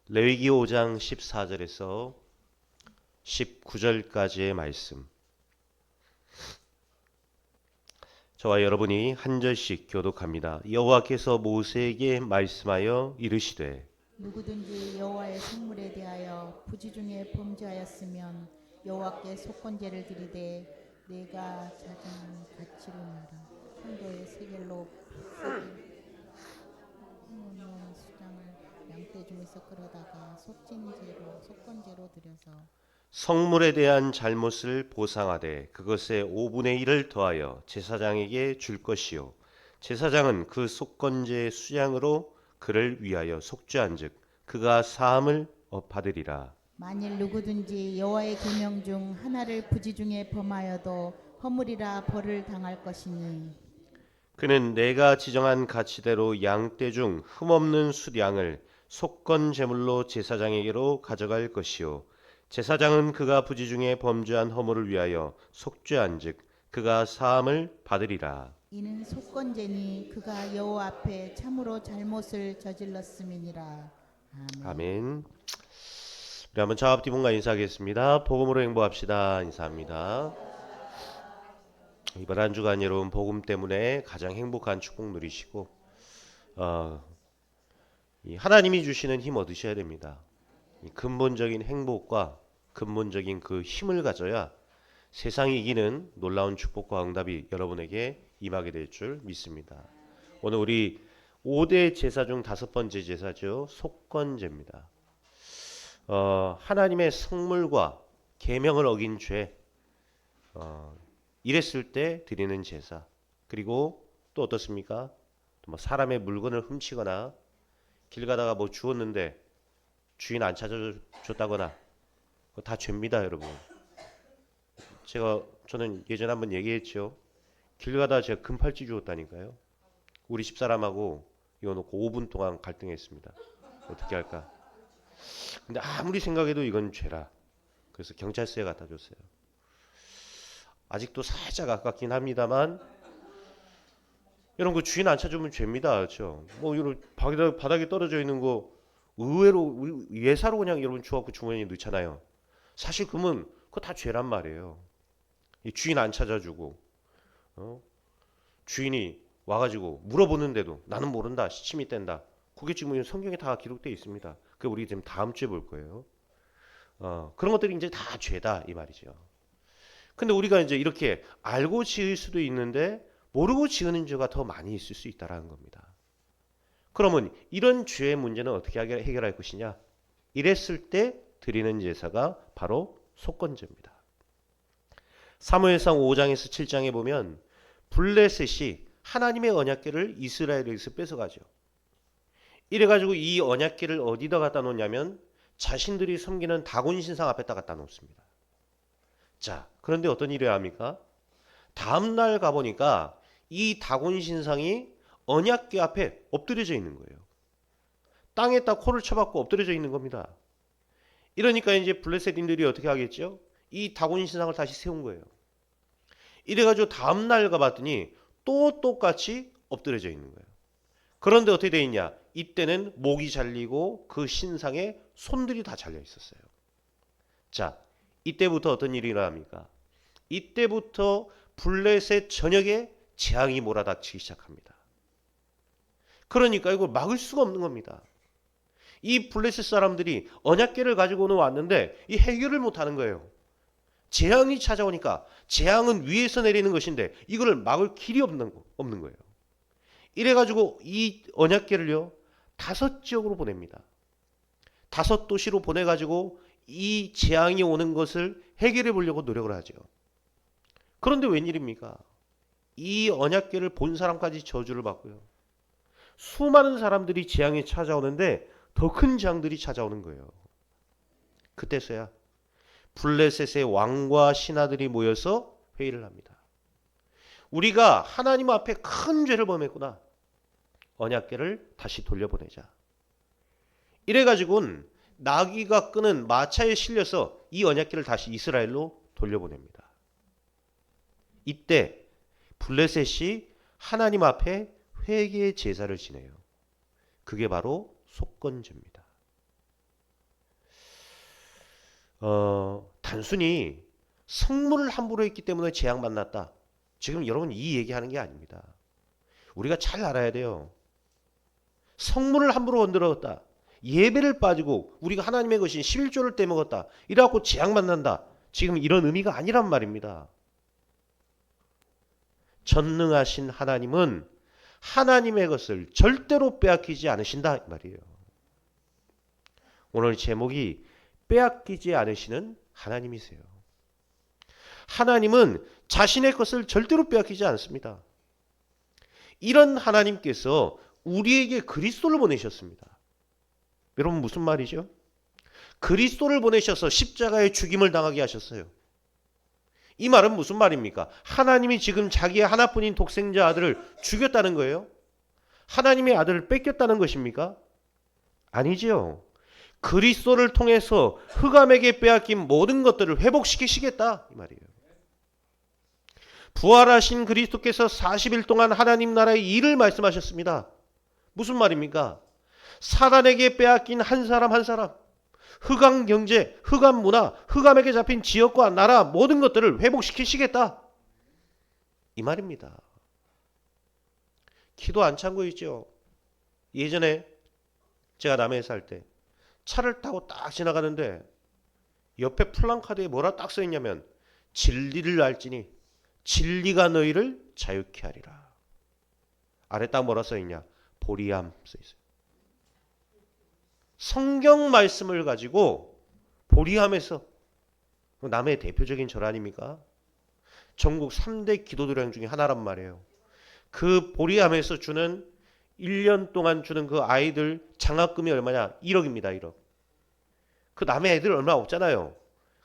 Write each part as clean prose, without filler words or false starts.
레위기 5장 14절에서 19절까지의 말씀. 저와 여러분이 한 절씩 교독합니다. 여호와께서 모세에게 말씀하여 이르시되 누구든지 여호와의 성물에 대하여 부지 중에 범죄하였으면 여호와께 속건제를 드리되 내가 자정한 가치를 내라. 한도의 세겔로 해놓은 수장을 양떼 중에서 끌어다가 속건제로 드려서 성물에 대한 잘못을 보상하되 그것의 5분의 1을 더하여 제사장에게 줄 것이요 제사장은 그 속건제의 수양으로 그를 위하여 속죄한즉 그가 사함을 받으리라. 만일 누구든지 여호와의 계명 중 하나를 부지 중에 범하여도 허물이라 벌을 당할 것이니 그는 내가 지정한 가치대로 양떼 중 흠없는 수량을 속건 제물로 제사장에게로 가져갈 것이요 제사장은 그가 부지 중에 범죄한 허물을 위하여 속죄한즉 그가 사함을 받으리라. 이는 속건제니 그가 여호와 앞에 참으로 잘못을 저질렀음이니라. 아멘. 아멘. 우리 한번 저 앞뒤 분과 인사하겠습니다. 복음으로 행보합시다. 인사합니다. 이번 한 주간 여러분 복음 때문에 가장 행복한 축복 누리시고 이 하나님이 주시는 힘 얻으셔야 됩니다. 이 근본적인 행복과 근본적인 그 힘을 가져야 세상이 이기는 놀라운 축복과 응답이 여러분에게 임하게 될 줄 믿습니다. 오늘 우리 5대 제사 중 5번째 제사죠. 속건제입니다. 하나님의 성물과 계명을 어긴 죄, 이랬을 때 드리는 제사. 그리고 또 어떻습니까? 또 뭐 사람의 물건을 훔치거나 길 가다가 뭐 주웠는데 주인 안 찾아줬다거나 그거 다 죄입니다, 여러분. 저는 예전에 한번 얘기했죠. 길 가다가 제가 금팔찌 주웠다니까요. 우리 집사람하고 이거 놓고 5분 동안 갈등했습니다. 어떻게 할까? 근데 아무리 생각해도 이건 죄라. 그래서 경찰서에 갖다 줬어요. 아직도 살짝 아깝긴 합니다만 이런 거 주인 안 찾으면 죄입니다. 그렇죠? 뭐 이런 바닥에 떨어져 있는 거 의외로 예사로 그냥 여러분 주워갖고 주머니에 넣잖아요. 사실 그러면 그거 다 죄란 말이에요. 이 주인 안 찾아주고 주인이 와가지고 물어보는데도 나는 모른다, 시침이 뗀다. 그게 지금 성경에 다 기록되어 있습니다. 그 우리 지금 다음 주에 볼 거예요. 그런 것들이 이제 다 죄다 이 말이죠. 근데 우리가 이제 이렇게 알고 지을 수도 있는데 모르고 지으는 죄가 더 많이 있을 수 있다라는 겁니다. 그러면 이런 죄의 문제는 어떻게 해결할 것이냐? 이랬을 때 드리는 제사가 바로 속건제입니다. 사무엘상 5장에서 7장에 보면 블레셋이 하나님의 언약궤를 이스라엘에서 뺏어가죠. 이래가지고 이 언약궤를 어디다 갖다 놓냐면 자신들이 섬기는 다곤 신상 앞에다 갖다 놓습니다. 자, 그런데 어떤 일이 합니까? 다음날 가보니까 이 다곤 신상이 언약궤 앞에 엎드려져 있는 거예요. 땅에다 코를 쳐박고 엎드려져 있는 겁니다. 이러니까 이제 블레셋인들이 어떻게 하겠죠? 이 다곤 신상을 다시 세운 거예요. 이래가지고 다음날 가봤더니 또 똑같이 엎드려져 있는 거예요. 그런데 어떻게 돼 있냐? 이때는 목이 잘리고 그 신상에 손들이 다 잘려 있었어요. 자, 이때부터 어떤 일이 일어납니까? 이때부터 블레셋 전역에 재앙이 몰아닥치기 시작합니다. 그러니까 이걸 막을 수가 없는 겁니다. 이 블레셋 사람들이 언약궤를 가지고는 왔는데 이 해결을 못하는 거예요. 재앙이 찾아오니까 재앙은 위에서 내리는 것인데 이거를 막을 길이 없는 거예요. 이래가지고 이 언약궤를요 5지역으로 보냅니다. 5도시로 보내가지고 이 재앙이 오는 것을 해결해 보려고 노력을 하죠. 그런데 웬일입니까? 이 언약궤를 본 사람까지 저주를 받고요. 수많은 사람들이 재앙이 찾아오는데 더 큰 재앙들이 찾아오는 거예요. 그때서야 블레셋의 왕과 신하들이 모여서 회의를 합니다. 우리가 하나님 앞에 큰 죄를 범했구나. 언약궤를 다시 돌려보내자. 이래가지고는 나귀가 끄는 마차에 실려서 이 언약궤를 다시 이스라엘로 돌려보냅니다. 이때 블레셋이 하나님 앞에 회개의 제사를 지내요. 그게 바로 속건제입니다. 단순히 성물을 함부로 했기 때문에 재앙 만났다. 지금 여러분 이 얘기하는 게 아닙니다. 우리가 잘 알아야 돼요. 성물을 함부로 건드렸다. 예배를 빠지고 우리가 하나님의 것인 11조를 떼먹었다. 이래갖고 재앙 만난다. 지금 이런 의미가 아니란 말입니다. 전능하신 하나님은 하나님의 것을 절대로 빼앗기지 않으신다 이 말이에요. 오늘 제목이 빼앗기지 않으시는 하나님이세요. 하나님은 자신의 것을 절대로 빼앗기지 않습니다. 이런 하나님께서 우리에게 그리스도를 보내셨습니다. 여러분 무슨 말이죠? 그리스도를 보내셔서 십자가의 죽임을 당하게 하셨어요. 이 말은 무슨 말입니까? 하나님이 지금 자기의 하나뿐인 독생자 아들을 죽였다는 거예요? 하나님의 아들을 뺏겼다는 것입니까? 아니지요. 그리스도를 통해서 흑암에게 빼앗긴 모든 것들을 회복시키시겠다 이 말이에요. 부활하신 그리스도께서 40일 동안 하나님 나라의 일을 말씀하셨습니다. 무슨 말입니까? 사단에게 빼앗긴 한 사람 한 사람, 흑암 경제, 흑암 문화, 흑암에게 잡힌 지역과 나라 모든 것들을 회복시키시겠다 이 말입니다. 기도 안 찬 거 있죠. 예전에 제가 남해에 살 때 차를 타고 딱 지나가는데 옆에 플랜카드에 뭐라 딱 써있냐면 진리를 알지니 진리가 너희를 자유케 하리라. 아래 딱 뭐라 써있냐? 보리암 써있어요. 성경 말씀을 가지고 보리암에서, 남해의 대표적인 절 아닙니까? 전국 3대 기도도량 중에 하나란 말이에요. 그 보리암에서 주는 1년 동안 주는 그 아이들 장학금이 얼마냐? 1억입니다. 1억. 그 남의 애들 얼마 없잖아요.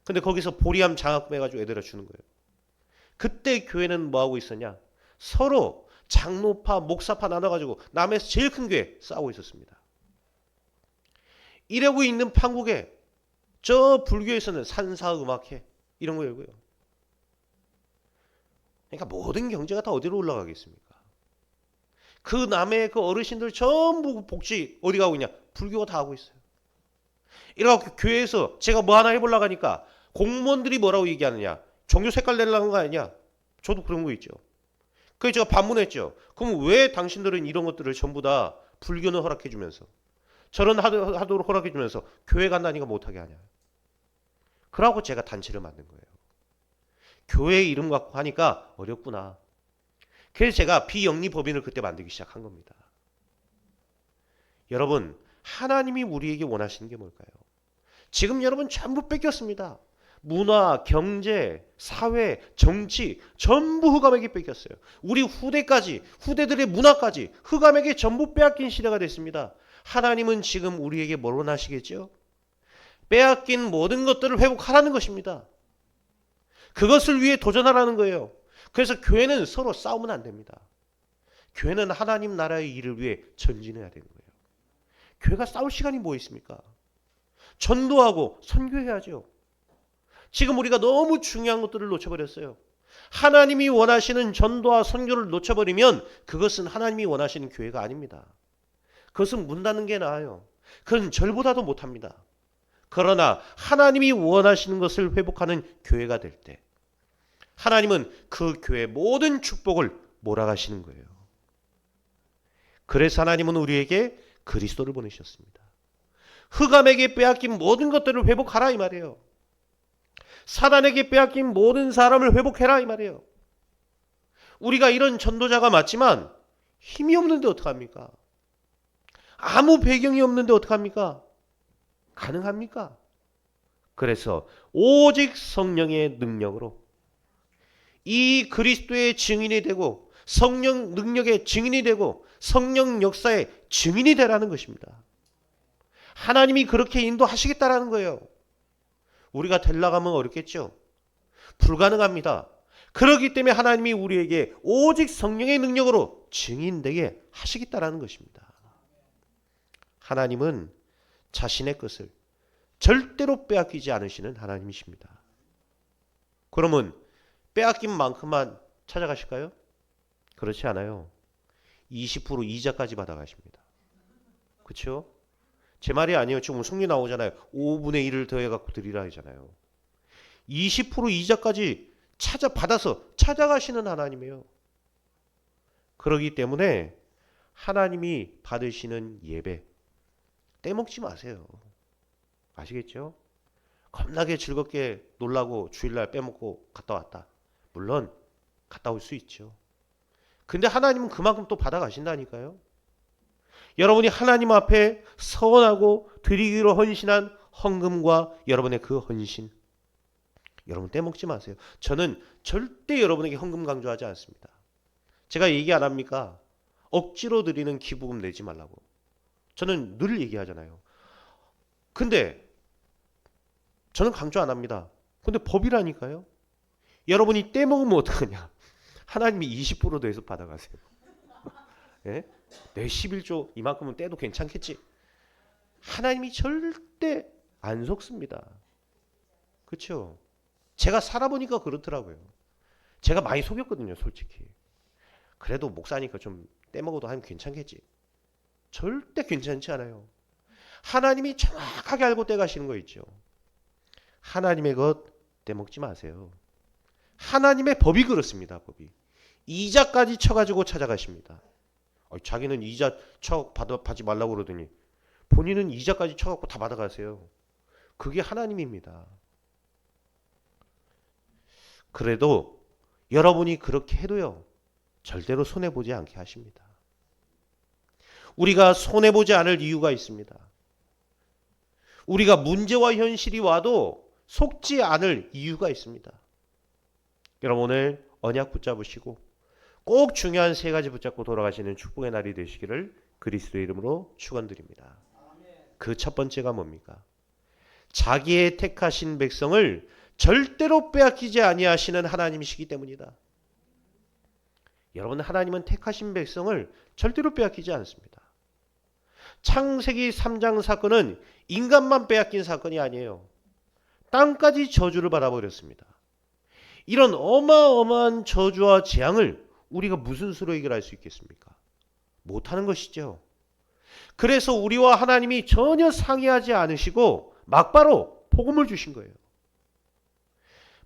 근데 거기서 보리암 장학금 해가지고 애들을 주는 거예요. 그때 교회는 뭐하고 있었냐? 서로 장로파, 목사파 나눠가지고 남해에서 제일 큰 교회 싸우고 있었습니다. 이러고 있는 판국에 저 불교에서는 산사음악회 이런 거 열고요. 그러니까 모든 경제가 다 어디로 올라가겠습니까? 그 남의 그 어르신들 전부 복지 어디 가고 있냐? 불교가 다 하고 있어요. 이래갖고 교회에서 제가 뭐 하나 해보려고 하니까 공무원들이 뭐라고 얘기하느냐? 종교 색깔 내려는 거 아니냐? 저도 그런 거 있죠. 그래서 제가 반문했죠. 그럼 왜 당신들은 이런 것들을 전부 다 불교는 허락해주면서 저런 하도록 허락해주면서 교회 간다니까 못하게 하냐? 그러고 제가 단체를 만든 거예요. 교회 이름 갖고 하니까 어렵구나. 그래서 제가 비영리법인을 그때 만들기 시작한 겁니다. 여러분, 하나님이 우리에게 원하시는 게 뭘까요? 지금 여러분 전부 뺏겼습니다. 문화, 경제, 사회, 정치 전부 흑암에게 뺏겼어요. 우리 후대까지, 후대들의 문화까지 흑암에게 전부 빼앗긴 시대가 됐습니다. 하나님은 지금 우리에게 뭘 원하시겠죠? 빼앗긴 모든 것들을 회복하라는 것입니다. 그것을 위해 도전하라는 거예요. 그래서 교회는 서로 싸우면 안 됩니다. 교회는 하나님 나라의 일을 위해 전진해야 되는 거예요. 교회가 싸울 시간이 뭐 있습니까? 전도하고 선교해야죠. 지금 우리가 너무 중요한 것들을 놓쳐버렸어요. 하나님이 원하시는 전도와 선교를 놓쳐버리면 그것은 하나님이 원하시는 교회가 아닙니다. 그것은 문 닫는 게 나아요. 그건 절보다도 못합니다. 그러나 하나님이 원하시는 것을 회복하는 교회가 될 때 하나님은 그 교회의 모든 축복을 몰아가시는 거예요. 그래서 하나님은 우리에게 그리스도를 보내셨습니다. 흑암에게 빼앗긴 모든 것들을 회복하라 이 말이에요. 사단에게 빼앗긴 모든 사람을 회복해라 이 말이에요. 우리가 이런 전도자가 맞지만 힘이 없는데 어떡합니까? 아무 배경이 없는데 어떡합니까? 가능합니까? 그래서 오직 성령의 능력으로 이 그리스도의 증인이 되고 성령 능력의 증인이 되고 성령 역사의 증인이 되라는 것입니다. 하나님이 그렇게 인도하시겠다라는 거예요. 우리가 되려고 하면 어렵겠죠? 불가능합니다. 그렇기 때문에 하나님이 우리에게 오직 성령의 능력으로 증인되게 하시겠다라는 것입니다. 하나님은 자신의 것을 절대로 빼앗기지 않으시는 하나님이십니다. 그러면 빼앗긴 만큼만 찾아가실까요? 그렇지 않아요. 20% 이자까지 받아가십니다. 그렇죠? 제 말이 아니에요. 지금 성리 나오잖아요. 5분의 1을 더해갖고 드리라 하잖아요. 20% 이자까지 받아서 찾아가시는 하나님이에요. 그러기 때문에 하나님이 받으시는 예배 떼먹지 마세요. 아시겠죠? 겁나게 즐겁게 놀라고 주일날 빼먹고 갔다 왔다. 물론 갔다 올 수 있죠. 근데 하나님은 그만큼 또 받아가신다니까요. 여러분이 하나님 앞에 서원하고 드리기로 헌신한 헌금과 여러분의 그 헌신, 여러분 떼먹지 마세요. 저는 절대 여러분에게 헌금 강조하지 않습니다. 제가 얘기 안 합니까? 억지로 드리는 기부금 내지 말라고. 저는 늘 얘기하잖아요. 근데 저는 강조 안 합니다. 근데 법이라니까요. 여러분이 떼먹으면 어떡하냐. 하나님이 20% 더해서 받아가세요. 예? 내 11조 이만큼은 떼도 괜찮겠지. 하나님이 절대 안 속습니다. 그렇죠? 제가 살아보니까 그렇더라고요. 제가 많이 속였거든요, 솔직히. 그래도 목사니까 좀 떼먹어도 하면 괜찮겠지. 절대 괜찮지 않아요. 하나님이 정확하게 알고 떼가시는 거 있죠. 하나님의 것 떼먹지 마세요. 하나님의 법이 그렇습니다. 법이. 이자까지 쳐가지고 찾아가십니다. 자기는 이자 받지 말라고 그러더니 본인은 이자까지 쳐갖고 다 받아가세요. 그게 하나님입니다. 그래도 여러분이 그렇게 해도요. 절대로 손해보지 않게 하십니다. 우리가 손해보지 않을 이유가 있습니다. 우리가 문제와 현실이 와도 속지 않을 이유가 있습니다. 여러분 오늘 언약 붙잡으시고 꼭 중요한 세 가지 붙잡고 돌아가시는 축복의 날이 되시기를 그리스도의 이름으로 축원드립니다. 그 첫 번째가 뭡니까? 자기의 택하신 백성을 절대로 빼앗기지 아니하시는 하나님이시기 때문이다. 여러분 하나님은 택하신 백성을 절대로 빼앗기지 않습니다. 창세기 3장 사건은 인간만 빼앗긴 사건이 아니에요. 땅까지 저주를 받아버렸습니다. 이런 어마어마한 저주와 재앙을 우리가 무슨 수로 해결할 수 있겠습니까? 못하는 것이죠. 그래서 우리와 하나님이 전혀 상의하지 않으시고 막바로 복음을 주신 거예요.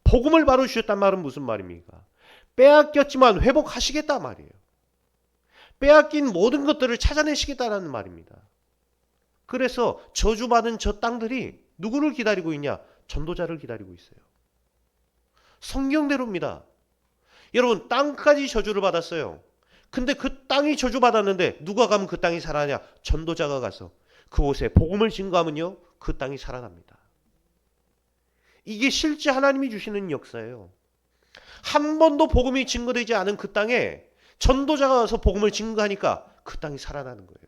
복음을 바로 주셨단 말은 무슨 말입니까? 빼앗겼지만 회복하시겠다 말이에요. 빼앗긴 모든 것들을 찾아내시겠다는 말입니다. 그래서 저주받은 저 땅들이 누구를 기다리고 있냐? 전도자를 기다리고 있어요. 성경대로입니다. 여러분 땅까지 저주를 받았어요. 근데 그 땅이 저주받았는데 누가 가면 그 땅이 살아나냐? 전도자가 가서 그곳에 복음을 증거하면요. 그 땅이 살아납니다. 이게 실제 하나님이 주시는 역사예요. 한 번도 복음이 증거되지 않은 그 땅에 전도자가 가서 복음을 증거하니까 그 땅이 살아나는 거예요.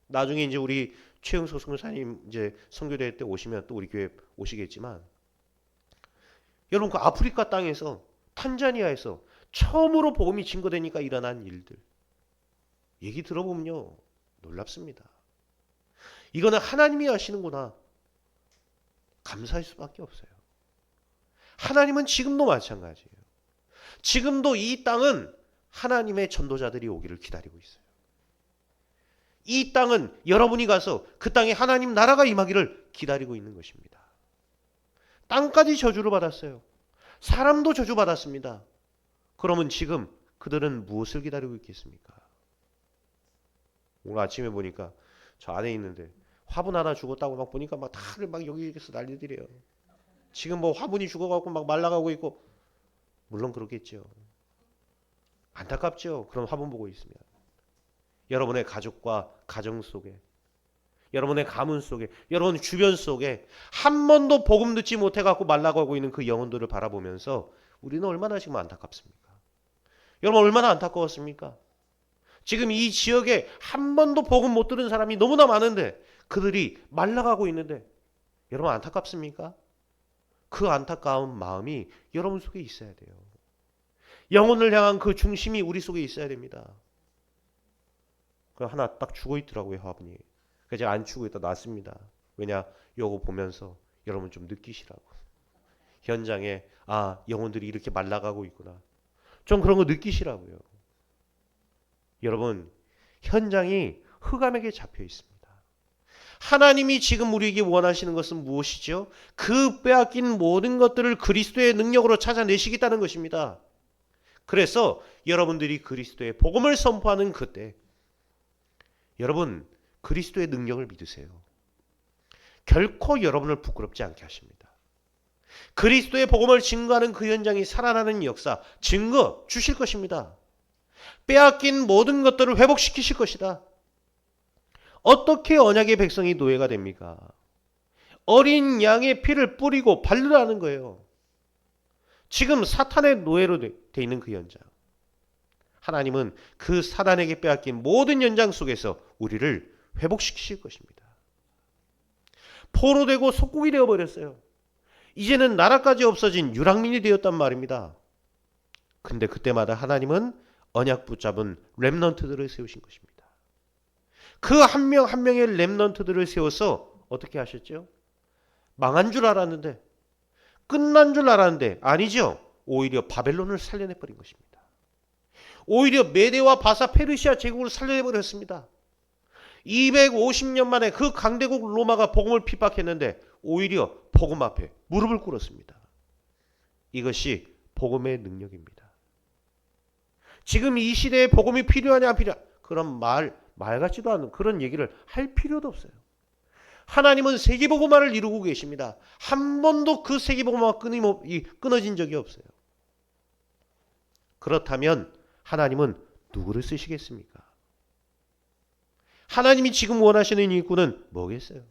나중에 이제 우리 최영석 선교사님 이제 선교대회 때 오시면 또 우리 교회 오시겠지만 여러분 그 아프리카 땅에서 탄자니아에서 처음으로 복음이 증거되니까 일어난 일들 얘기 들어보면요 놀랍습니다. 이거는 하나님이 하시는구나 감사할 수밖에 없어요. 하나님은 지금도 마찬가지예요. 지금도 이 땅은 하나님의 전도자들이 오기를 기다리고 있어요. 이 땅은 여러분이 가서 그 땅에 하나님 나라가 임하기를 기다리고 있는 것입니다. 땅까지 저주를 받았어요. 사람도 저주받았습니다. 그러면 지금 그들은 무엇을 기다리고 있겠습니까? 오늘 아침에 보니까 저 안에 있는데 화분 하나 죽었다고 막 보니까 막 다들 막 여기에서 난리들이에요. 지금 뭐 화분이 죽어갖고 막 말라가고 있고 물론 그렇겠죠. 안타깝죠. 그런 화분 보고 있으면. 여러분의 가족과 가정 속에 여러분의 가문 속에 여러분 주변 속에 한 번도 복음 듣지 못해갖고 말라가고 있는 그 영혼들을 바라보면서 우리는 얼마나 지금 안타깝습니까? 여러분 얼마나 안타까웠습니까? 지금 이 지역에 한 번도 복음 못 들은 사람이 너무나 많은데 그들이 말라가고 있는데 여러분 안타깝습니까? 그 안타까운 마음이 여러분 속에 있어야 돼요. 영혼을 향한 그 중심이 우리 속에 있어야 됩니다. 그 하나 딱 죽어 있더라고요 화분이. 그래서 제가 안 죽고 있다 놨습니다. 왜냐 요거 보면서 여러분 좀 느끼시라고. 현장에 영혼들이 이렇게 말라가고 있구나. 좀 그런 거 느끼시라고요. 여러분 현장이 흑암에게 잡혀 있습니다. 하나님이 지금 우리에게 원하시는 것은 무엇이죠? 그 빼앗긴 모든 것들을 그리스도의 능력으로 찾아내시겠다는 것입니다. 그래서 여러분들이 그리스도의 복음을 선포하는 그때 여러분 그리스도의 능력을 믿으세요. 결코 여러분을 부끄럽지 않게 하십니다. 그리스도의 복음을 증거하는 그 현장이 살아나는 역사, 증거 주실 것입니다. 빼앗긴 모든 것들을 회복시키실 것이다. 어떻게 언약의 백성이 노예가 됩니까? 어린 양의 피를 뿌리고 바르라는 거예요. 지금 사탄의 노예로 돼 있는 그 현장. 하나님은 그 사단에게 빼앗긴 모든 현장 속에서 우리를 회복시키실 것입니다. 포로되고 속국이 되어버렸어요. 이제는 나라까지 없어진 유랑민이 되었단 말입니다. 근데 그때마다 하나님은 언약 붙잡은 렘넌트들을 세우신 것입니다. 그 한 명 한 명의 렘넌트들을 세워서 어떻게 하셨죠? 망한 줄 알았는데, 끝난 줄 알았는데 아니죠. 오히려 바벨론을 살려내버린 것입니다. 오히려 메대와 바사 페르시아 제국을 살려내버렸습니다. 250년 만에 그 강대국 로마가 복음을 핍박했는데 오히려 복음 앞에 무릎을 꿇었습니다. 이것이 복음의 능력입니다. 지금 이 시대에 복음이 필요하냐 안 필요하냐 그런 말 같지도 않은 그런 얘기를 할 필요도 없어요. 하나님은 세계복음화를 이루고 계십니다. 한 번도 그 세계복음화가 끊어진 적이 없어요. 그렇다면 하나님은 누구를 쓰시겠습니까? 하나님이 지금 원하시는 일꾼은 뭐겠어요?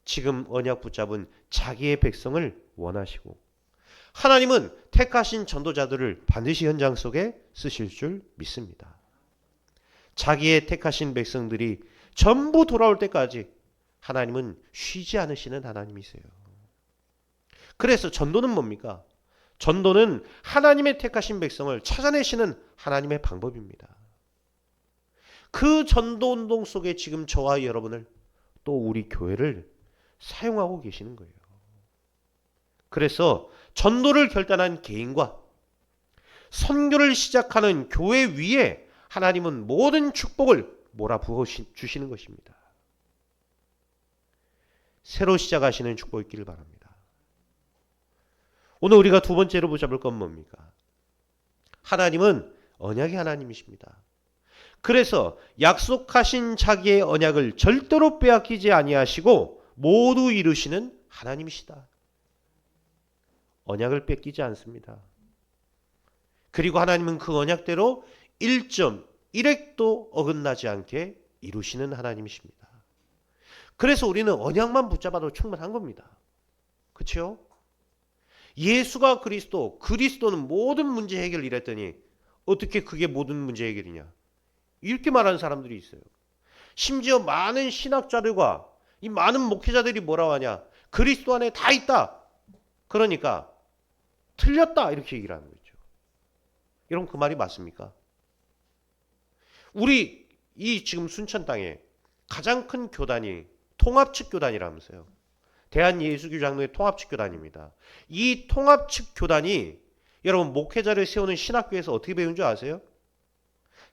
지금 언약 붙잡은 자기의 백성을 원하시고 하나님은 택하신 전도자들을 반드시 현장 속에 쓰실 줄 믿습니다. 자기의 택하신 백성들이 전부 돌아올 때까지 하나님은 쉬지 않으시는 하나님이세요. 그래서 전도는 뭡니까? 전도는 하나님의 택하신 백성을 찾아내시는 하나님의 방법입니다. 그 전도운동 속에 지금 저와 여러분을 또 우리 교회를 사용하고 계시는 거예요. 그래서 전도를 결단한 개인과 선교를 시작하는 교회 위에 하나님은 모든 축복을 몰아부어 주시는 것입니다. 새로 시작하시는 축복이 있기를 바랍니다. 오늘 우리가 두 번째로 붙잡을 건 뭡니까? 하나님은 언약의 하나님이십니다. 그래서 약속하신 자기의 언약을 절대로 빼앗기지 아니하시고 모두 이루시는 하나님이시다. 언약을 뺏기지 않습니다. 그리고 하나님은 그 언약대로 1.1획도 어긋나지 않게 이루시는 하나님이십니다. 그래서 우리는 언약만 붙잡아도 충분한 겁니다. 그렇죠? 예수가 그리스도는 모든 문제 해결을 이랬더니 어떻게 그게 모든 문제 해결이냐? 이렇게 말하는 사람들이 있어요. 심지어 많은 신학자들과 이 많은 목회자들이 뭐라고 하냐? 그리스도 안에 다 있다. 그러니까 틀렸다 이렇게 얘기를 하는 거죠. 여러분 그 말이 맞습니까? 우리 이 지금 순천 땅에 가장 큰 교단이 통합측 교단이라면서요. 대한예수교 장로의 통합측 교단입니다. 이 통합측 교단이 여러분 목회자를 세우는 신학교에서 어떻게 배운 줄 아세요?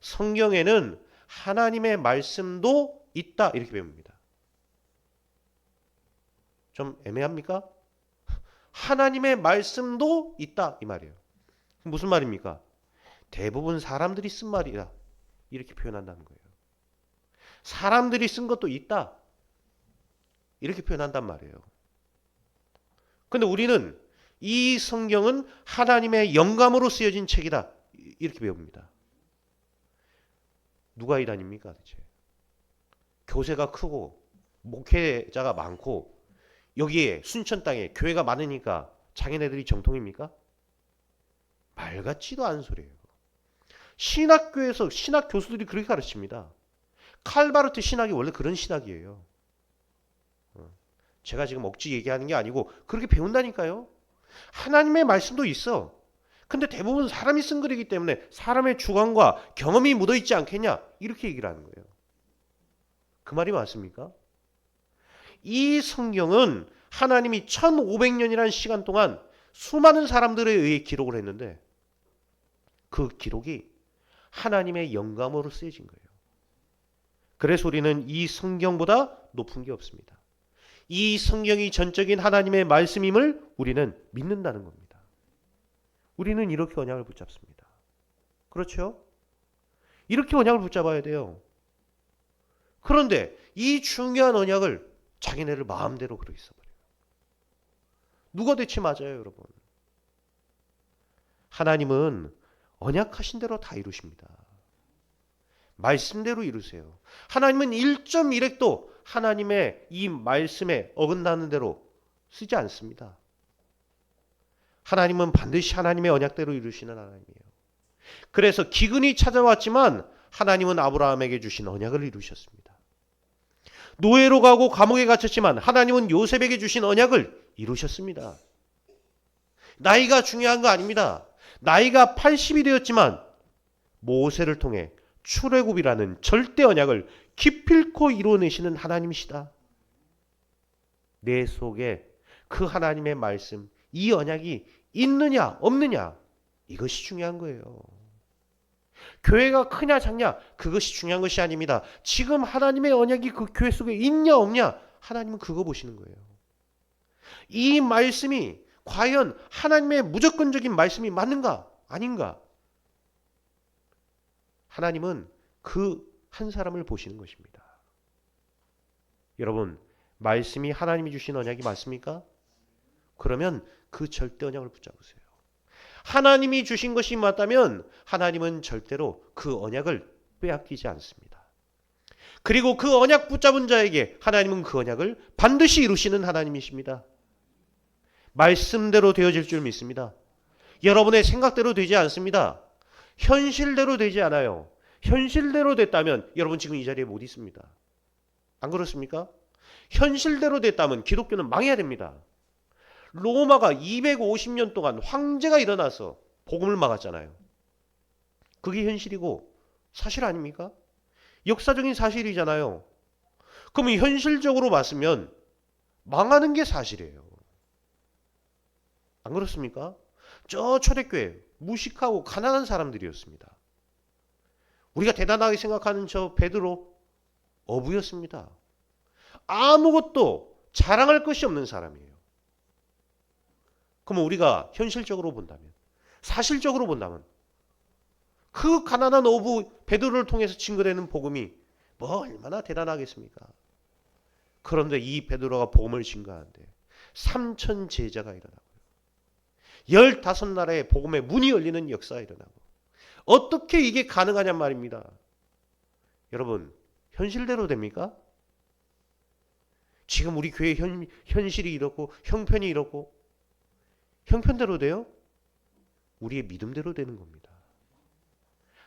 성경에는 하나님의 말씀도 있다 이렇게 배웁니다. 좀 애매합니까? 하나님의 말씀도 있다 이 말이에요. 무슨 말입니까? 대부분 사람들이 쓴 말이다 이렇게 표현한다는 거예요. 사람들이 쓴 것도 있다 이렇게 표현한단 말이에요. 근데 우리는 이 성경은 하나님의 영감으로 쓰여진 책이다 이렇게 배웁니다. 누가 이단입니까 대체? 교세가 크고 목회자가 많고 여기에 순천 땅에 교회가 많으니까 자기네들이 정통입니까? 말 같지도 않은 소리예요. 신학교에서 신학 교수들이 그렇게 가르칩니다. 칼바르트 신학이 원래 그런 신학이에요. 제가 지금 억지 얘기하는 게 아니고 그렇게 배운다니까요. 하나님의 말씀도 있어. 근데 대부분 사람이 쓴 글이기 때문에 사람의 주관과 경험이 묻어있지 않겠냐 이렇게 얘기를 하는 거예요. 그 말이 맞습니까? 이 성경은 하나님이 1500년이라는 시간 동안 수많은 사람들에 의해 기록을 했는데 그 기록이 하나님의 영감으로 쓰여진 거예요. 그래서 우리는 이 성경보다 높은 게 없습니다. 이 성경이 전적인 하나님의 말씀임을 우리는 믿는다는 겁니다. 우리는 이렇게 언약을 붙잡습니다. 그렇죠? 이렇게 언약을 붙잡아야 돼요. 그런데 이 중요한 언약을 자기네들 마음대로 그렇게 써버려요. 누가 대체 맞아요, 여러분? 하나님은 언약하신 대로 다 이루십니다. 말씀대로 이루세요. 하나님은 1.1획도 하나님의 이 말씀에 어긋나는 대로 쓰지 않습니다. 하나님은 반드시 하나님의 언약대로 이루시는 하나님이에요. 그래서 기근이 찾아왔지만 하나님은 아브라함에게 주신 언약을 이루셨습니다. 노예로 가고 감옥에 갇혔지만 하나님은 요셉에게 주신 언약을 이루셨습니다. 나이가 중요한 거 아닙니다. 나이가 80이 되었지만 모세를 통해 출애굽이라는 절대 언약을 기필코 이루어내시는 하나님이시다. 내 속에 그 하나님의 말씀, 이 언약이 있느냐 없느냐, 이것이 중요한 거예요. 교회가 크냐 작냐, 그것이 중요한 것이 아닙니다. 지금 하나님의 언약이 그 교회 속에 있냐 없냐, 하나님은 그거 보시는 거예요. 이 말씀이 과연 하나님의 무조건적인 말씀이 맞는가 아닌가, 하나님은 그 한 사람을 보시는 것입니다. 여러분, 말씀이 하나님이 주신 언약이 맞습니까? 그러면 그 절대 언약을 붙잡으세요. 하나님이 주신 것이 맞다면 하나님은 절대로 그 언약을 빼앗기지 않습니다. 그리고 그 언약 붙잡은 자에게 하나님은 그 언약을 반드시 이루시는 하나님이십니다. 말씀대로 되어질 줄 믿습니다. 여러분의 생각대로 되지 않습니다. 현실대로 되지 않아요. 현실대로 됐다면 여러분 지금 이 자리에 못 있습니다. 안 그렇습니까? 현실대로 됐다면 기독교는 망해야 됩니다. 로마가 250년 동안 황제가 일어나서 복음을 막았잖아요. 그게 현실이고 사실 아닙니까? 역사적인 사실이잖아요. 그럼 현실적으로 봤으면 망하는 게 사실이에요. 안 그렇습니까? 저 초대교회 무식하고 가난한 사람들이었습니다. 우리가 대단하게 생각하는 저 베드로 어부였습니다. 아무것도 자랑할 것이 없는 사람이에요. 그럼 우리가 현실적으로 본다면, 사실적으로 본다면 그 가난한 어부 베드로를 통해서 증거되는 복음이 뭐 얼마나 대단하겠습니까? 그런데 이 베드로가 복음을 증거하는데 3천 제자가 일어나고요. 15나라의 복음의 문이 열리는 역사가 일어나고, 어떻게 이게 가능하냔 말입니다. 여러분, 현실대로 됩니까? 지금 우리 교회 현실이 이렇고 형편이 이렇고, 형편대로 돼요? 우리의 믿음대로 되는 겁니다.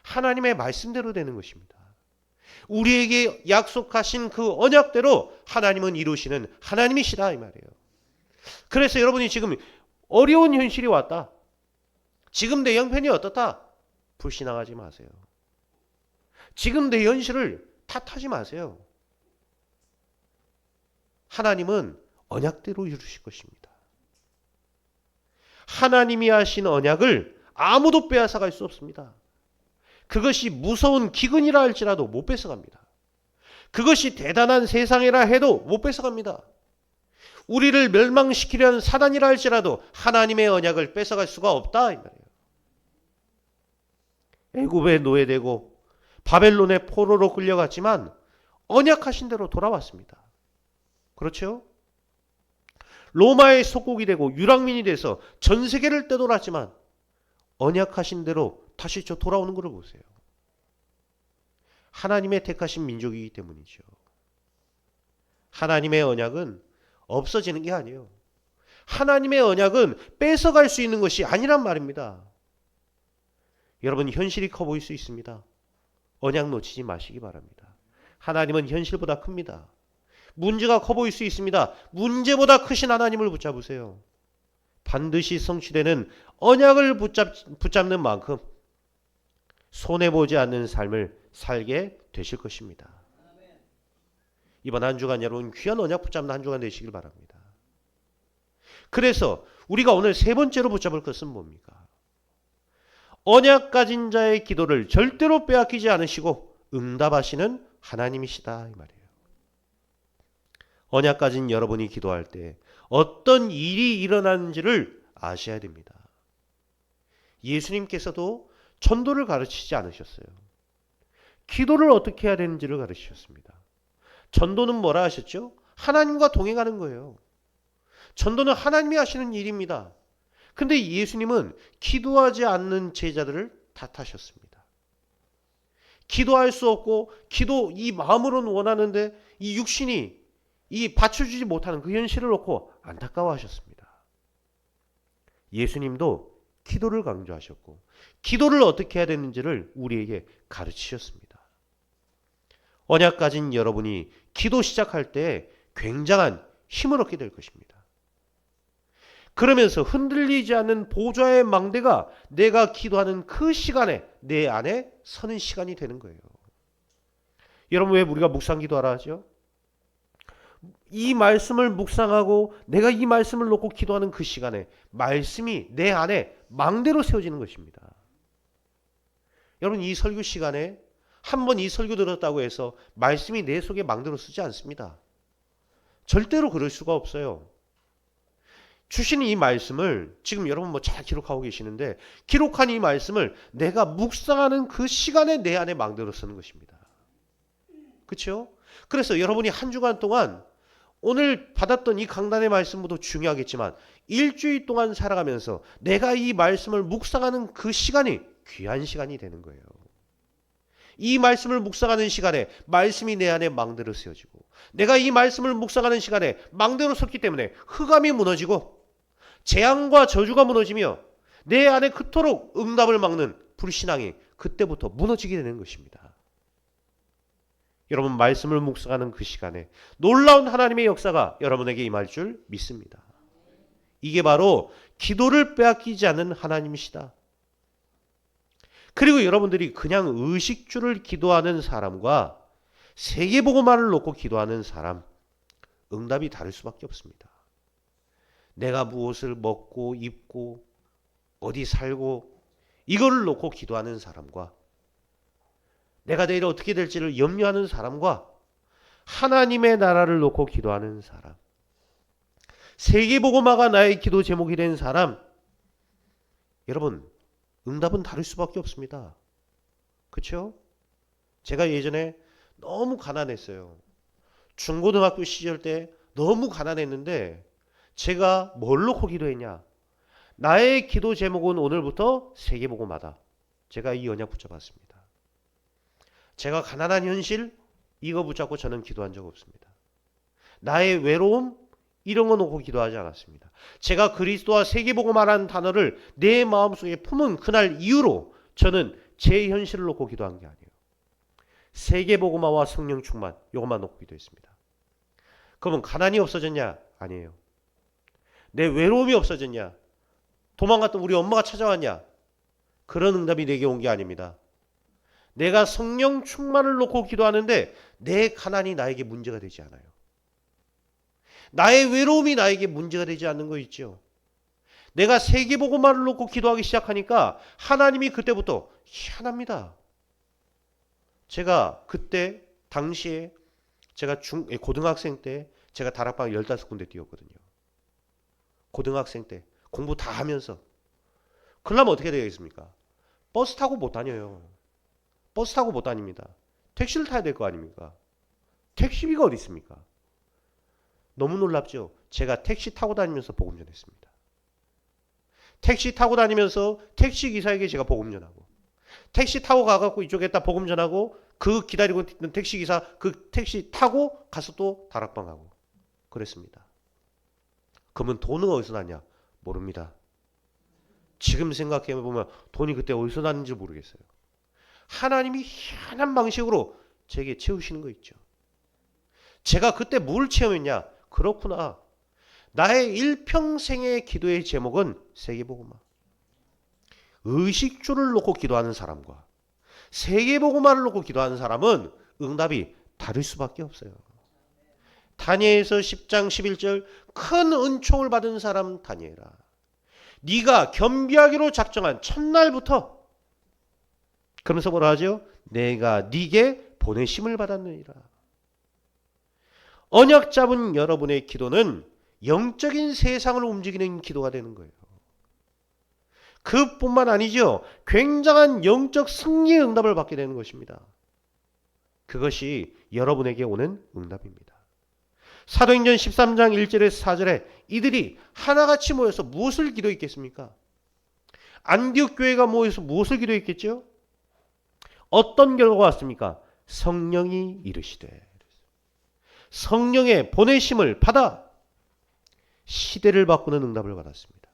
하나님의 말씀대로 되는 것입니다. 우리에게 약속하신 그 언약대로 하나님은 이루시는 하나님이시다, 이 말이에요. 그래서 여러분이 지금 어려운 현실이 왔다, 지금 내 형편이 어떻다, 불신앙하지 마세요. 지금 내 현실을 탓하지 마세요. 하나님은 언약대로 이루실 것입니다. 하나님이 하신 언약을 아무도 빼앗아갈 수 없습니다. 그것이 무서운 기근이라 할지라도 못 뺏어갑니다. 그것이 대단한 세상이라 해도 못 뺏어갑니다. 우리를 멸망시키려는 사단이라 할지라도 하나님의 언약을 뺏어갈 수가 없다, 이 말이에요. 애굽에 노예되고 바벨론의 포로로 끌려갔지만 언약하신 대로 돌아왔습니다. 그렇죠? 로마의 속국이 되고 유랑민이 돼서 전 세계를 떠돌았지만 언약하신 대로 다시 저 돌아오는 것을 보세요. 하나님의 택하신 민족이기 때문이죠. 하나님의 언약은 없어지는 게 아니에요. 하나님의 언약은 뺏어갈 수 있는 것이 아니란 말입니다. 여러분, 현실이 커 보일 수 있습니다. 언약 놓치지 마시기 바랍니다. 하나님은 현실보다 큽니다. 문제가 커 보일 수 있습니다. 문제보다 크신 하나님을 붙잡으세요. 반드시 성취되는 언약을 붙잡는 만큼 손해보지 않는 삶을 살게 되실 것입니다. 이번 한 주간 여러분 귀한 언약 붙잡는 한 주간 되시길 바랍니다. 그래서 우리가 오늘 세 번째로 붙잡을 것은 뭡니까? 언약 가진 자의 기도를 절대로 빼앗기지 않으시고 응답하시는 하나님이시다 이 말이에요. 언약 가진 여러분이 기도할 때 어떤 일이 일어나는지를 아셔야 됩니다. 예수님께서도 전도를 가르치지 않으셨어요. 기도를 어떻게 해야 되는지를 가르치셨습니다. 전도는 뭐라 하셨죠? 하나님과 동행하는 거예요. 전도는 하나님이 하시는 일입니다. 근데 예수님은 기도하지 않는 제자들을 탓하셨습니다. 기도할 수 없고 이 마음으로는 원하는데 이 육신이 이 받쳐주지 못하는 그 현실을 놓고 안타까워하셨습니다. 예수님도 기도를 강조하셨고 기도를 어떻게 해야 되는지를 우리에게 가르치셨습니다. 언약 가진 여러분이 기도 시작할 때 굉장한 힘을 얻게 될 것입니다. 그러면서 흔들리지 않는 보좌의 망대가 내가 기도하는 그 시간에 내 안에 서는 시간이 되는 거예요. 여러분 왜 우리가 묵상 기도하라 하죠? 이 말씀을 묵상하고 내가 이 말씀을 놓고 기도하는 그 시간에 말씀이 내 안에 망대로 세워지는 것입니다. 여러분 이 설교 시간에 한번 이 설교 들었다고 해서 말씀이 내 속에 망대로 쓰지 않습니다. 절대로 그럴 수가 없어요. 주신 이 말씀을 지금 여러분 뭐 잘 기록하고 계시는데 기록한 이 말씀을 내가 묵상하는 그 시간에 내 안에 망대로 쓰는 것입니다. 그렇죠? 그래서 여러분이 한 주간 동안 오늘 받았던 이 강단의 말씀도 중요하겠지만 일주일 동안 살아가면서 내가 이 말씀을 묵상하는 그 시간이 귀한 시간이 되는 거예요. 이 말씀을 묵상하는 시간에 말씀이 내 안에 망대로 쓰여지고 내가 이 말씀을 묵상하는 시간에 망대로 섰기 때문에 흑암이 무너지고 재앙과 저주가 무너지며 내 안에 그토록 응답을 막는 불신앙이 그때부터 무너지게 되는 것입니다. 여러분 말씀을 묵상하는 그 시간에 놀라운 하나님의 역사가 여러분에게 임할 줄 믿습니다. 이게 바로 기도를 빼앗기지 않는 하나님이시다. 그리고 여러분들이 그냥 의식주를 기도하는 사람과 세계복음화를 놓고 기도하는 사람 응답이 다를 수밖에 없습니다. 내가 무엇을 먹고 입고 어디 살고 이거를 놓고 기도하는 사람과 내가 내일 어떻게 될지를 염려하는 사람과 하나님의 나라를 놓고 기도하는 사람, 세계복음화가 나의 기도 제목이 된 사람, 여러분 응답은 다를 수밖에 없습니다. 그렇죠? 제가 예전에 너무 가난했어요. 중고등학교 시절 때 너무 가난했는데 제가 뭘 놓고 기도했냐? 나의 기도 제목은 오늘부터 세계복음화다. 제가 이 언약 붙잡았습니다. 제가 가난한 현실 이거 붙잡고 저는 기도한 적 없습니다. 나의 외로움 이런 거 놓고 기도하지 않았습니다. 제가 그리스도와 세계복음화라는 단어를 내 마음속에 품은 그날 이후로 저는 제 현실을 놓고 기도한 게 아니에요. 세계복음화와 성령 충만 이것만 놓고 기도했습니다. 그러면 가난이 없어졌냐? 아니에요. 내 외로움이 없어졌냐? 도망갔던 우리 엄마가 찾아왔냐? 그런 응답이 내게 온 게 아닙니다. 내가 성령 충만을 놓고 기도하는데 내 가난이 나에게 문제가 되지 않아요. 나의 외로움이 나에게 문제가 되지 않는 거 있죠. 내가 세계복음화를 놓고 기도하기 시작하니까 하나님이 그때부터 희한합니다. 제가 그때 당시에 제가 고등학생 때 제가 다락방 15군데 뛰었거든요. 고등학생 때 공부 다 하면서 그러려면 어떻게 되겠습니까? 버스 타고 못 다녀요. 버스 타고 못 다닙니다. 택시를 타야 될 거 아닙니까? 택시비가 어디 있습니까? 너무 놀랍죠? 제가 택시 타고 다니면서 복음 전했습니다. 택시 타고 다니면서 택시 기사에게 제가 복음 전하고 택시 타고 가갖고 이쪽에다 복음 전하고 그 기다리고 있는 택시 기사 그 택시 타고 가서 또 다락방 가고 그랬습니다. 그러면 돈은 어디서 났냐? 모릅니다. 지금 생각해보면 돈이 그때 어디서 났는지 모르겠어요. 하나님이 희한한 방식으로 제게 채우시는 거 있죠. 제가 그때 뭘 체험했냐? 그렇구나. 나의 일평생의 기도의 제목은 세계복음화. 의식주를 놓고 기도하는 사람과 세계복음화를 놓고 기도하는 사람은 응답이 다를 수밖에 없어요. 다니엘서 10장 11절 큰 은총을 받은 사람 다니엘아. 네가 겸비하기로 작정한 첫날부터 그러면서 뭐라 하죠? 내가 네게 보내심을 받았느니라. 언약 잡은 여러분의 기도는 영적인 세상을 움직이는 기도가 되는 거예요. 그뿐만 아니죠. 굉장한 영적 승리의 응답을 받게 되는 것입니다. 그것이 여러분에게 오는 응답입니다. 사도행전 13장 1절에서 4절에 이들이 하나같이 모여서 무엇을 기도했겠습니까? 안디옥 교회가 모여서 무엇을 기도했겠죠? 어떤 결과가 왔습니까? 성령이 이르시되, 성령의 보내심을 받아 시대를 바꾸는 응답을 받았습니다.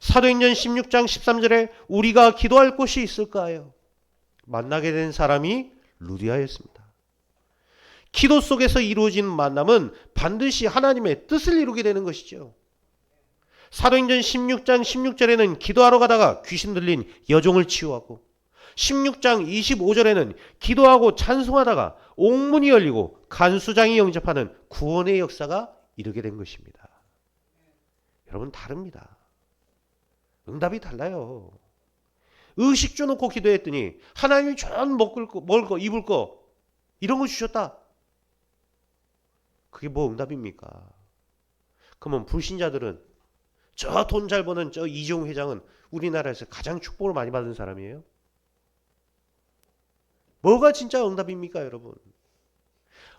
사도행전 16장 13절에 우리가 기도할 곳이 있을까요? 만나게 된 사람이 루디아였습니다. 기도 속에서 이루어진 만남은 반드시 하나님의 뜻을 이루게 되는 것이죠. 사도행전 16장 16절에는 기도하러 가다가 귀신 들린 여종을 치유하고, 16장 25절에는 기도하고 찬송하다가 옥문이 열리고 간수장이 영접하는 구원의 역사가 이르게 된 것입니다. 여러분, 다릅니다. 응답이 달라요. 의식 줘놓고 기도했더니 하나님이 전 먹을 거 입을 거 이런 거 주셨다. 그게 뭐 응답입니까? 그러면 불신자들은, 저 돈 잘 버는 저 이종 회장은 우리나라에서 가장 축복을 많이 받은 사람이에요? 뭐가 진짜 응답입니까, 여러분?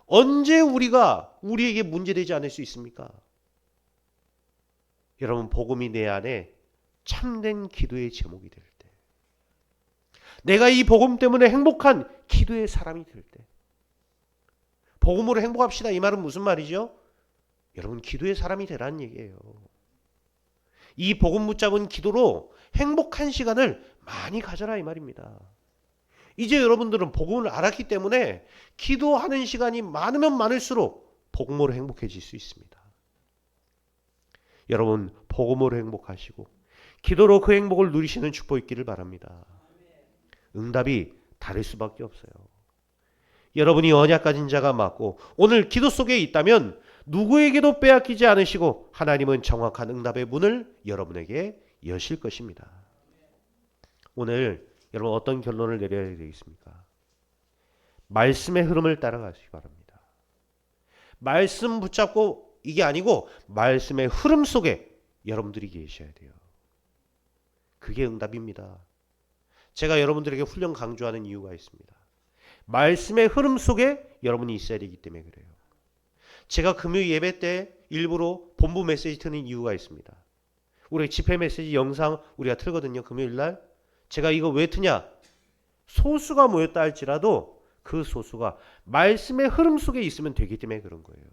언제 우리에게 문제되지 않을 수 있습니까? 여러분, 복음이 내 안에 참된 기도의 제목이 될 때, 내가 이 복음 때문에 행복한 기도의 사람이 될 때, 복음으로 행복합시다. 이 말은 무슨 말이죠? 여러분, 기도의 사람이 되라는 얘기예요. 이 복음 붙잡은 기도로 행복한 시간을 많이 가져라, 이 말입니다. 이제 여러분들은 복음을 알았기 때문에 기도하는 시간이 많으면 많을수록 복음으로 행복해질 수 있습니다. 여러분, 복음으로 행복하시고 기도로 그 행복을 누리시는 축복이 있기를 바랍니다. 응답이 다를 수밖에 없어요. 여러분이 언약 가진 자가 맞고 오늘 기도 속에 있다면 누구에게도 빼앗기지 않으시고 하나님은 정확한 응답의 문을 여러분에게 여실 것입니다. 오늘 여러분, 어떤 결론을 내려야 되겠습니까? 말씀의 흐름을 따라가시기 바랍니다. 말씀 붙잡고 이게 아니고 말씀의 흐름 속에 여러분들이 계셔야 돼요. 그게 응답입니다. 제가 여러분들에게 훈련 강조하는 이유가 있습니다. 말씀의 흐름 속에 여러분이 있어야 되기 때문에 그래요. 제가 금요일 예배 때 일부러 본부 메시지 트는 이유가 있습니다. 우리 집회 메시지 영상 우리가 틀거든요. 금요일 날. 제가 이거 왜 트냐? 소수가 모였다 할지라도 그 소수가 말씀의 흐름 속에 있으면 되기 때문에 그런 거예요.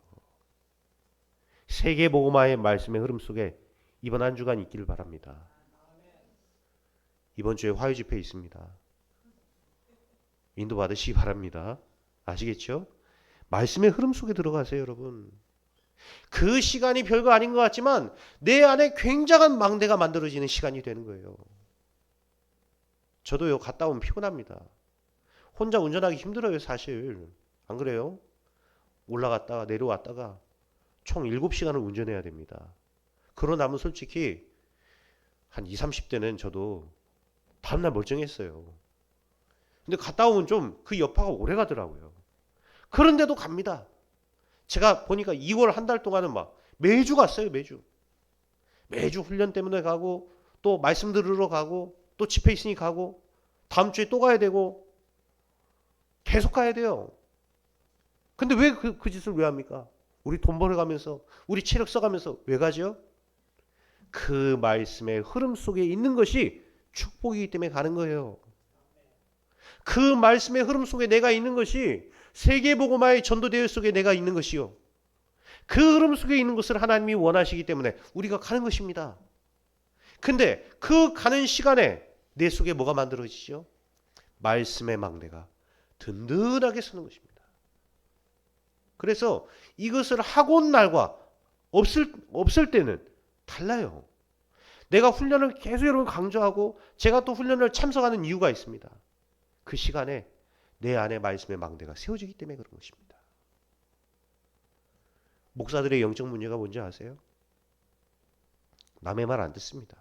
세계복음화의 말씀의 흐름 속에 이번 한 주간 있기를 바랍니다. 이번 주에 화요 집회 있습니다. 인도 받으시기 바랍니다. 아시겠죠? 말씀의 흐름 속에 들어가세요, 여러분. 그 시간이 별거 아닌 것 같지만 내 안에 굉장한 망대가 만들어지는 시간이 되는 거예요. 저도요, 갔다 오면 피곤합니다. 혼자 운전하기 힘들어요, 사실. 안 그래요? 올라갔다가 내려왔다가 총 7시간을 운전해야 됩니다. 그러고 나면 솔직히 한 20, 30대는 저도 다음날 멀쩡했어요. 근데 갔다 오면 좀 그 여파가 오래 가더라고요. 그런데도 갑니다. 제가 보니까 2월 한 달 동안은 막 매주 갔어요, 매주. 매주 훈련 때문에 가고, 또 말씀 들으러 가고, 또 집회 있으니 가고, 다음 주에 또 가야 되고, 계속 가야 돼요. 근데 왜 그 짓을 왜 합니까? 우리 돈 벌어가면서, 우리 체력 써가면서 왜 가죠? 그 말씀의 흐름 속에 있는 것이 축복이기 때문에 가는 거예요. 그 말씀의 흐름 속에 내가 있는 것이 세계복음화의 전도대회 속에 내가 있는 것이요. 그 흐름 속에 있는 것을 하나님이 원하시기 때문에 우리가 가는 것입니다. 근데 그 가는 시간에 내 속에 뭐가 만들어지죠? 말씀의 망대가 든든하게 서는 것입니다. 그래서 이것을 하고 온 날과 없을 때는 달라요. 내가 훈련을 계속 여러분 강조하고 제가 또 훈련을 참석하는 이유가 있습니다. 그 시간에 내 안에 말씀의 망대가 세워지기 때문에 그런 것입니다. 목사들의 영적 문제가 뭔지 아세요? 남의 말 안 듣습니다.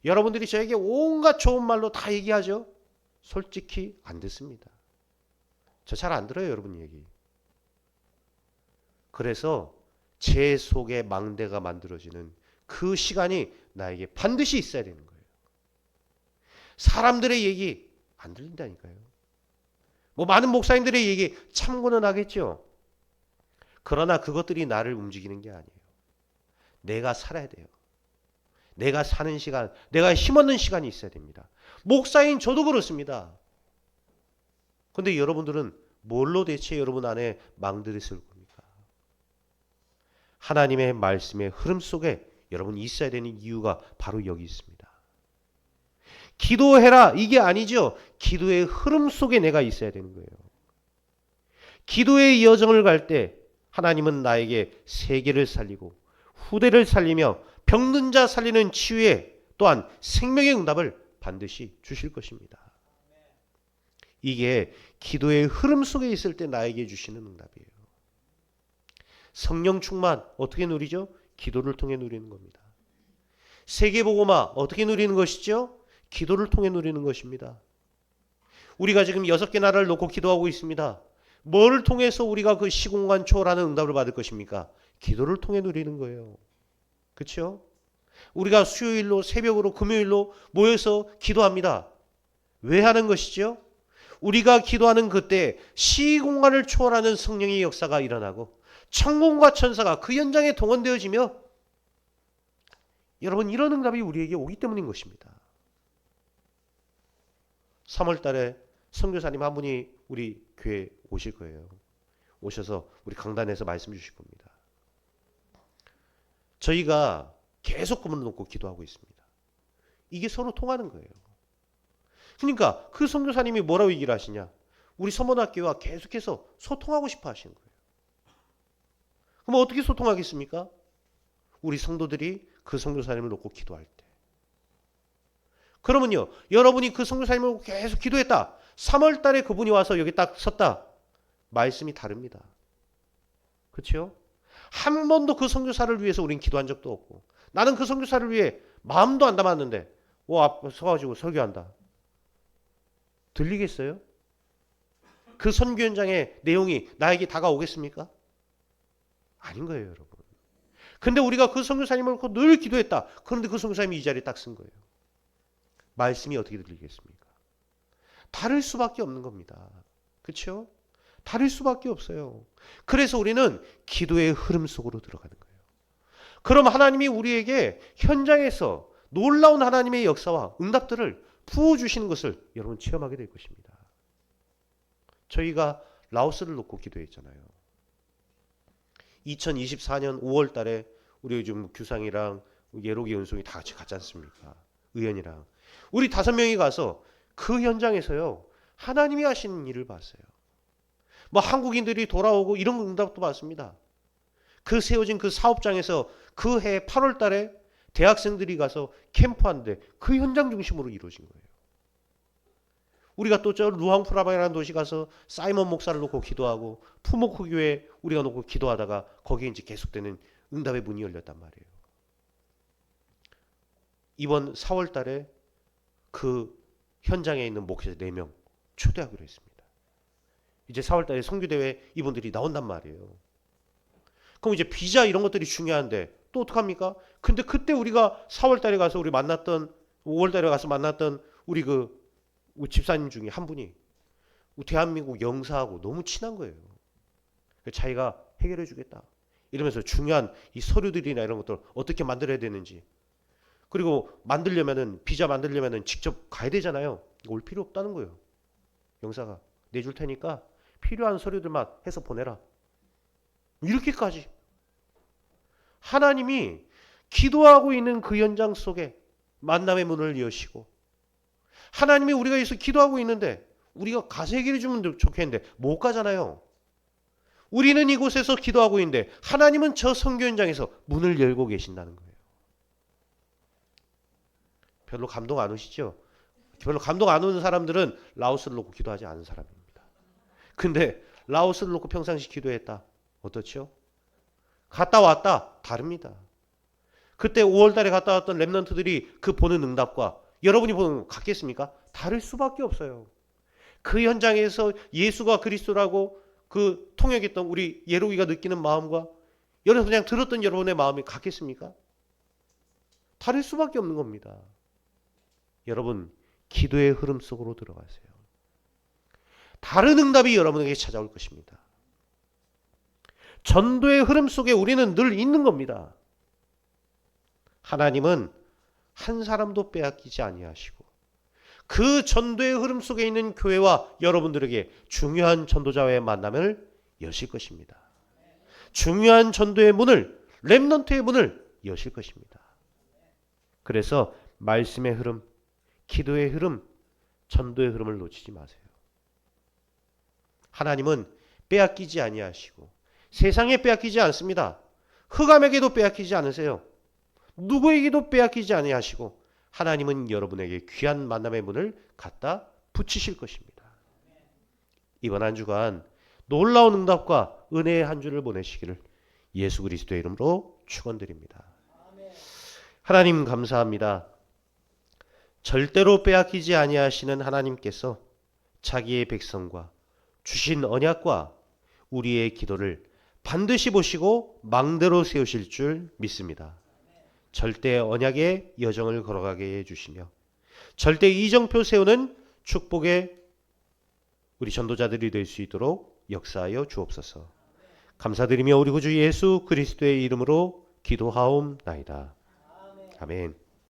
여러분들이 저에게 온갖 좋은 말로 다 얘기하죠? 솔직히 안 듣습니다. 저 잘 안 들어요, 여러분 얘기. 그래서 제 속에 망대가 만들어지는 그 시간이 나에게 반드시 있어야 되는 거예요. 사람들의 얘기 안 들린다니까요. 뭐 많은 목사님들의 얘기 참고는 하겠죠. 그러나 그것들이 나를 움직이는 게 아니에요. 내가 살아야 돼요. 내가 사는 시간, 내가 힘없는 시간이 있어야 됩니다. 목사인 저도 그렇습니다. 근데 여러분들은 뭘로 대체 여러분 안에 망들이 쓸 겁니까? 하나님의 말씀의 흐름 속에 여러분 있어야 되는 이유가 바로 여기 있습니다. 기도해라 이게 아니죠. 기도의 흐름 속에 내가 있어야 되는 거예요. 기도의 여정을 갈 때 하나님은 나에게 세계를 살리고 후대를 살리며 병든 자 살리는 치유에 또한 생명의 응답을 반드시 주실 것입니다. 이게 기도의 흐름 속에 있을 때 나에게 주시는 응답이에요. 성령 충만 어떻게 누리죠? 기도를 통해 누리는 겁니다. 세계복음화 어떻게 누리는 것이죠? 기도를 통해 누리는 것입니다. 우리가 지금 6개 나라를 놓고 기도하고 있습니다. 뭘 통해서 우리가 그 시공간 초월하는 응답을 받을 것입니까? 기도를 통해 누리는 거예요. 그렇죠? 우리가 수요일로 새벽으로 금요일로 모여서 기도합니다. 왜 하는 것이죠? 우리가 기도하는 그때 시공간을 초월하는 성령의 역사가 일어나고 천군과 천사가 그 현장에 동원되어지며 여러분 이런 응답이 우리에게 오기 때문인 것입니다. 3월 달에 선교사님 한 분이 우리 교회에 오실 거예요. 오셔서 우리 강단에서 말씀 주실 겁니다. 저희가 계속 꿈을 놓고 기도하고 있습니다. 이게 서로 통하는 거예요. 그러니까 그 선교사님이 뭐라고 얘기를 하시냐? 우리 서문학교와 계속해서 소통하고 싶어 하시는 거예요. 그럼 어떻게 소통하겠습니까? 우리 성도들이 그 선교사님을 놓고 기도할 때. 그러면요, 여러분이 그 선교사님을 놓고 계속 기도했다. 3월 달에 그분이 와서 여기 딱 섰다. 말씀이 다릅니다. 그렇죠? 한 번도 그 선교사를 위해서 우린 기도한 적도 없고 나는 그 선교사를 위해 마음도 안 담았는데 앞에 서가지고 설교한다. 들리겠어요? 그 선교 현장의 내용이 나에게 다가오겠습니까? 아닌 거예요, 여러분. 근데 우리가 그 선교사님을 놓고 늘 기도했다. 그런데 그 선교사님이 이 자리에 딱 쓴 거예요. 말씀이 어떻게 들리겠습니까? 다를 수밖에 없는 겁니다. 그렇죠? 다를 수밖에 없어요. 그래서 우리는 기도의 흐름 속으로 들어가는 거예요. 그럼 하나님이 우리에게 현장에서 놀라운 하나님의 역사와 응답들을 부어주시는 것을 여러분 체험하게 될 것입니다. 저희가 라오스를 놓고 기도했잖아요. 2024년 5월 달에 우리 요즘 규상이랑 예록이 연송이 다 같이 갔지 않습니까? 의원이랑. 우리 5명이 가서 그 현장에서요. 하나님이 하시는 일을 봤어요. 뭐 한국인들이 돌아오고 이런 응답도 받습니다. 그 세워진 그 사업장에서 그 해 8월 달에 대학생들이 가서 캠프하는데 그 현장 중심으로 이루어진 거예요. 우리가 또 저 루앙프라바이라는 도시 가서 사이먼 목사를 놓고 기도하고 푸모크 교회 우리가 놓고 기도하다가 거기에 이제 계속되는 응답의 문이 열렸단 말이에요. 이번 4월 달에 그 현장에 있는 목회자 4명 초대하기로 했습니다. 이제 4월 달에 선교대회 이분들이 나온단 말이에요. 그럼 이제 비자 이런 것들이 중요한데 또 어떡합니까? 근데 그때 우리가 4월 달에 가서 우리 만났던 5월 달에 가서 만났던 우리 우리 집사님 중에 한 분이 대한민국 영사하고 너무 친한 거예요. 자기가 해결해 주겠다. 이러면서 중요한 이 서류들이나 이런 것들 어떻게 만들어야 되는지 그리고 비자 만들려면은 직접 가야 되잖아요. 올 필요 없다는 거예요. 영사가 내줄 테니까 필요한 서류들만 해서 보내라. 이렇게까지 하나님이 기도하고 있는 그 현장 속에 만남의 문을 여시고 하나님이 우리가 여기서 기도하고 있는데 우리가 가서 얘기해 주면 좋겠는데 못 가잖아요. 우리는 이곳에서 기도하고 있는데 하나님은 저 선교 현장에서 문을 열고 계신다는 거예요. 별로 감동 안 오시죠? 별로 감동 안 오는 사람들은 라오스를 놓고 기도하지 않은 사람입니다. 근데 라오스를 놓고 평상시 기도했다. 어떻죠? 갔다 왔다. 다릅니다. 그때 5월 달에 갔다 왔던 렘넌트들이 그 보는 응답과 여러분이 보는 거 같겠습니까? 다를 수밖에 없어요. 그 현장에서 예수가 그리스도라고 그 통역했던 우리 예로이가 느끼는 마음과 여러분 그냥 들었던 여러분의 마음이 같겠습니까? 다를 수밖에 없는 겁니다. 여러분 기도의 흐름 속으로 들어가세요. 다른 응답이 여러분에게 찾아올 것입니다. 전도의 흐름 속에 우리는 늘 있는 겁니다. 하나님은 한 사람도 빼앗기지 아니하시고 그 전도의 흐름 속에 있는 교회와 여러분들에게 중요한 전도자와의 만남을 여실 것입니다. 중요한 전도의 문을, 렘넌트의 문을 여실 것입니다. 그래서 말씀의 흐름, 기도의 흐름, 전도의 흐름을 놓치지 마세요. 하나님은 빼앗기지 아니하시고 세상에 빼앗기지 않습니다. 흑암에게도 빼앗기지 않으세요. 누구에게도 빼앗기지 아니하시고 하나님은 여러분에게 귀한 만남의 문을 갖다 붙이실 것입니다. 이번 한 주간 놀라운 응답과 은혜의 한 주를 보내시기를 예수 그리스도의 이름으로 축원드립니다. 하나님 감사합니다. 절대로 빼앗기지 아니하시는 하나님께서 자기의 백성과 주신 언약과 우리의 기도를 반드시 보시고 망대로 세우실 줄 믿습니다. 절대 언약의 여정을 걸어가게 해주시며 절대 이정표 세우는 축복의 우리 전도자들이 될 수 있도록 역사하여 주옵소서. 감사드리며 우리 구주 예수 그리스도의 이름으로 기도하옵나이다. 아멘.